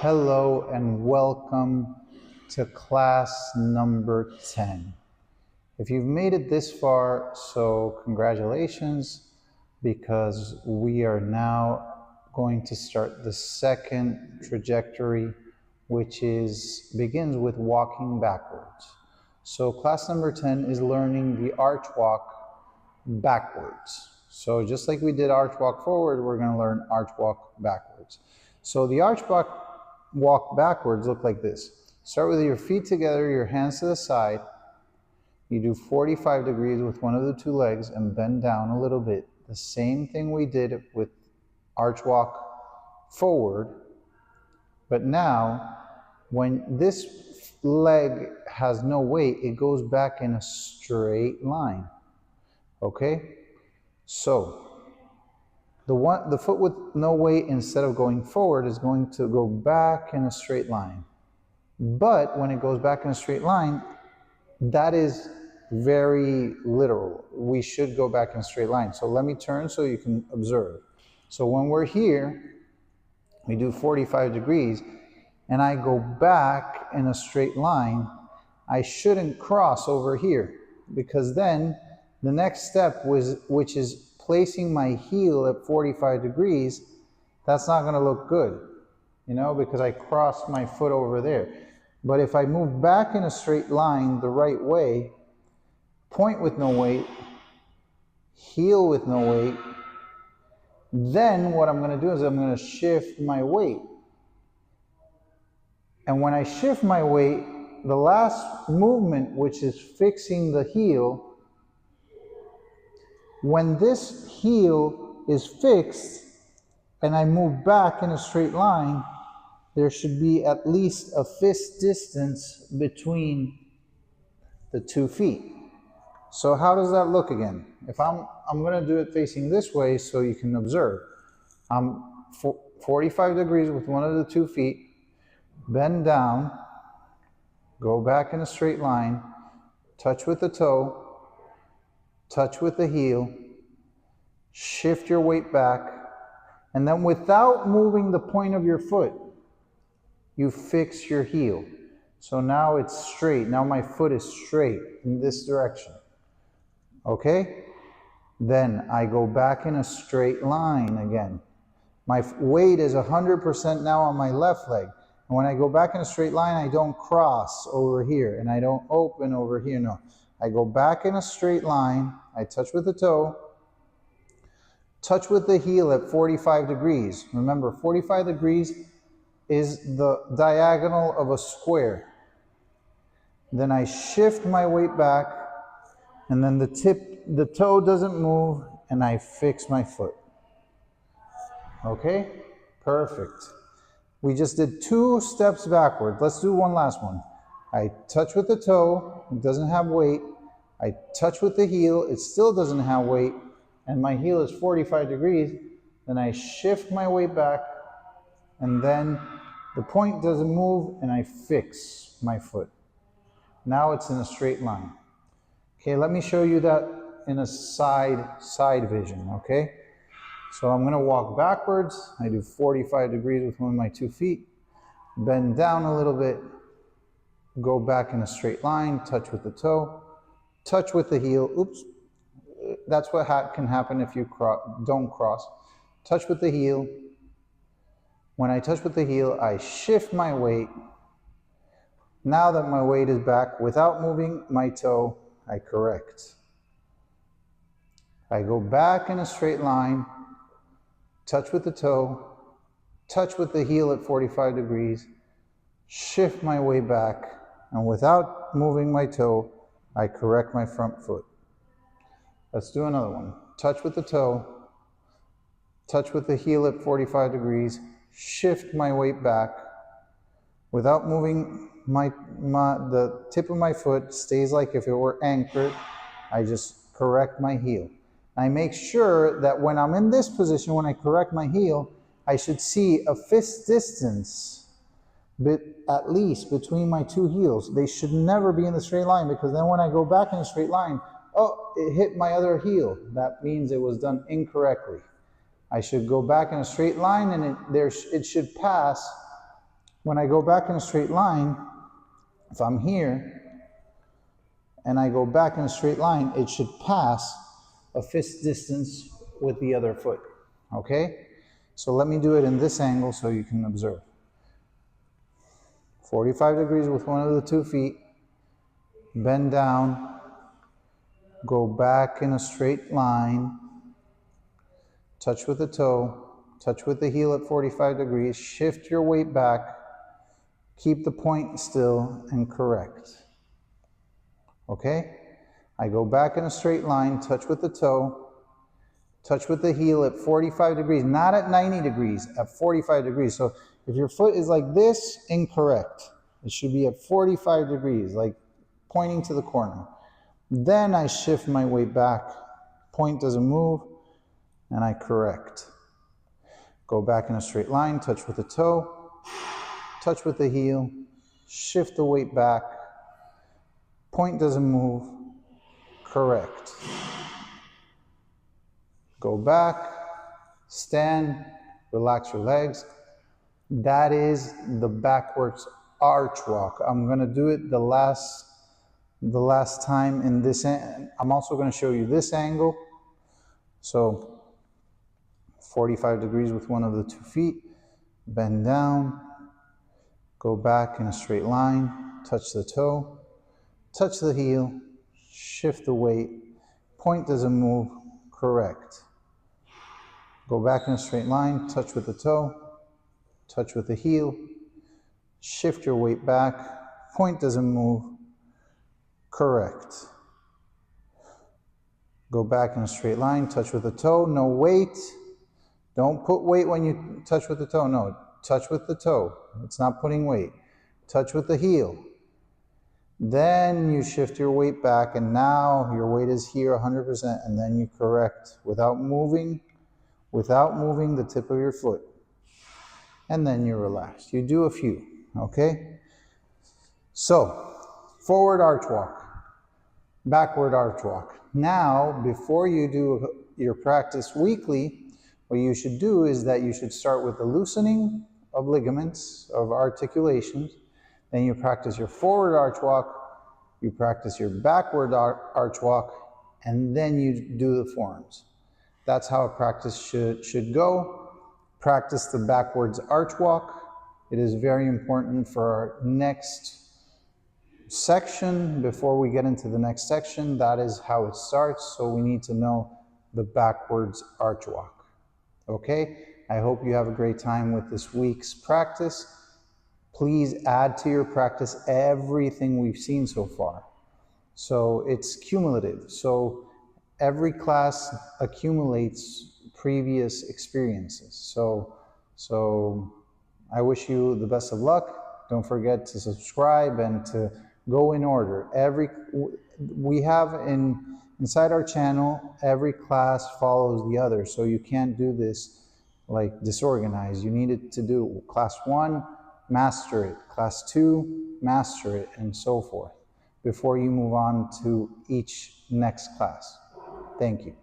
Hello and welcome to class number 10. If you've made it this far, so congratulations, because we are now going to start the second trajectory, which begins with walking backwards. So class number 10 is learning the arch walk backwards. So just like we did arch walk forward, we're going to learn arch walk backwards. So the arch walk backwards look like this. Start with your feet together, your hands to the side. You do 45 degrees with one of the two legs and bend down a little bit. The same thing we did with arch walk forward. But now, when this leg has no weight, it goes back in a straight line. Okay? So, the foot with no weight, instead of going forward, is going to go back in a straight line. But when it goes back in a straight line, that is very literal. We should go back in a straight line. So let me turn so you can observe. So when we're here, we do 45 degrees, and I go back in a straight line. I shouldn't cross over here, because then the next step, which is placing my heel at 45 degrees, that's not going to look good, because I crossed my foot over there. But if I move back in a straight line the right way, point with no weight, heel with no weight, then what I'm going to do is I'm going to shift my weight. And when I shift my weight, the last movement, which is fixing the heel, when this heel is fixed and I move back in a straight line, there should be at least a fist distance between the 2 feet. So how does that look again? If I'm going to do it facing this way so you can observe. I'm 45 degrees with one of the 2 feet, bend down, go back in a straight line, touch with the toe, touch with the heel, shift your weight back, and then without moving the point of your foot, you fix your heel. So now it's straight. Now my foot is straight in this direction. Okay? Then I go back in a straight line again. My weight is 100% now on my left leg. And when I go back in a straight line, I don't cross over here and I don't open over here. No. I go back in a straight line, I touch with the toe, touch with the heel at 45 degrees. Remember, 45 degrees is the diagonal of a square. Then I shift my weight back, and then the toe doesn't move, and I fix my foot. Okay? Perfect. We just did 2 steps backward. Let's do one last one. I touch with the toe, it doesn't have weight. I touch with the heel, it still doesn't have weight, and my heel is 45 degrees. Then I shift my weight back, and then the point doesn't move, and I fix my foot. Now it's in a straight line. Okay, let me show you that in a side vision, okay? So I'm gonna walk backwards. I do 45 degrees with one of my 2 feet, bend down a little bit, go back in a straight line, touch with the toe, touch with the heel. Oops, that's what can happen if you don't cross. Touch with the heel. When I touch with the heel, I shift my weight. Now that my weight is back, without moving my toe, I correct. I go back in a straight line, touch with the toe, touch with the heel at 45 degrees, shift my way back, and without moving my toe, I correct my front foot. Let's do another one. Touch with the toe, touch with the heel at 45 degrees, shift my weight back. Without moving the tip of my foot stays like if it were anchored. I just correct my heel. I make sure that when I'm in this position, when I correct my heel, I should see a fist distance at least between my 2 heels. They should never be in the straight line, because then when I go back in a straight line, oh, it hit my other heel. That means it was done incorrectly. I should go back in a straight line, and it should pass When I go back in a straight line, if I'm here and I go back in a straight line, it should pass a fist distance with the other foot, okay? So let me do it in this angle so you can observe. 45 degrees with one of the 2 feet, bend down, go back in a straight line, touch with the toe, touch with the heel at 45 degrees, shift your weight back, keep the point still, and correct. Okay? I go back in a straight line, touch with the toe, touch with the heel at 45 degrees, not at 90 degrees, at 45 degrees. So if your foot is like this, incorrect. It should be at 45 degrees, like pointing to the corner. Then I shift my weight back, point doesn't move, and I correct. Go back in a straight line, touch with the toe, touch with the heel, shift the weight back, point doesn't move, correct. Go back, stand, relax your legs. That is the backwards arch walk. I'm gonna do it the last time in this end. I'm also gonna show you this angle. So 45 degrees with one of the 2 feet, bend down, go back in a straight line, touch the toe, touch the heel, shift the weight, point doesn't move, correct. Go back in a straight line, touch with the toe, touch with the heel, shift your weight back, point doesn't move, correct. Go back in a straight line, touch with the toe, no weight. Don't put weight when you touch with the toe, no, touch with the toe. It's not putting weight. Touch with the heel. Then you shift your weight back, and now your weight is here 100%, and then you correct without moving the tip of your foot. And then you're relaxed. You do a few, okay? So, forward arch walk, backward arch walk. Now, before you do your practice weekly, what you should do is that you should start with the loosening of ligaments, of articulations. Then you practice your forward arch walk, you practice your backward arch walk, and then you do the forms. That's how a practice should go. Practice the backwards arch walk. It is very important for our next section. Before we get into the next section, that is how it starts. So we need to know the backwards arch walk. Okay? I hope you have a great time with this week's practice. Please add to your practice everything we've seen so far. So it's cumulative. So every class accumulates previous experiences. So I wish you the best of luck. Don't forget to subscribe and to go in order. We have inside our channel, every class follows the other. So you can't do this like disorganized. You need to do class 1, master it, class 2, master it, and so forth, before you move on to each next class. Thank you.